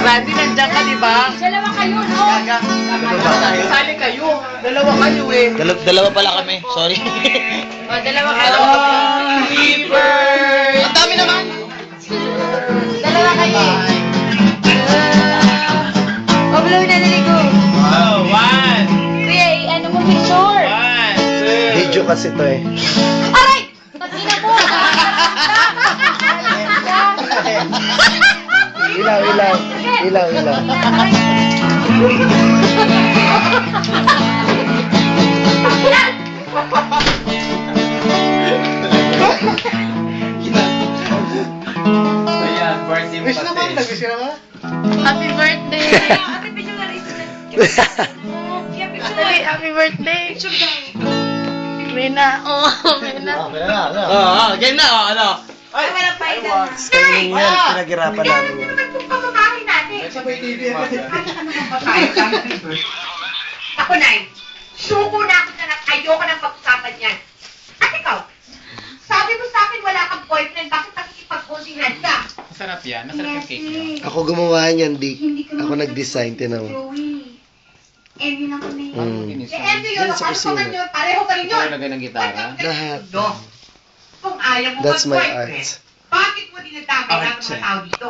Randy, nandiyan ka, di ba? Dalawa kayo, no? Gaga. Sali kayo. Dalawa kayo eh. Dalawa pala kami. Sorry. O, dalawa kayo. Happy birthday! Ang dami naman. Dalawa kayo. O, blow na naligo. Oh, 1, Kuya, ano mo picture? 1, 2. Video kasi to eh. Aray! Pag-ina mo! Ilaw. Ayan, birthday mo Wish naman, pati. nag-wish ka naman. Happy birthday! Happy picture na rin. Happy birthday! Picture daw. Mena, Mena. Game na, ano? Ay, wala pa ilan. Spending yan, pinaghirapan namin yan. Naman kung pamamahay natin. Sabay TV. Ano naman babae? Ako na suko na ako na ayoko nang pag-usapan yan. At ikaw, sabi mo sa akin wala kang boyfriend, bakit nakikipag-consignant ka? Masarap yan. Masarap yung cake niya. Ako gumawa niyan, Dick. Ako nag-design, tinaw. Joey, Emmy na kami. Mm. Emmy yun, Yan sa ano pa man kusina. yun, pareho ka rin yun. Lagay ng gitara. Lahat. Kung ayaw mo That's my mag-boyfriend, art. bakit mo dinadamay ang mga Art. tao dito?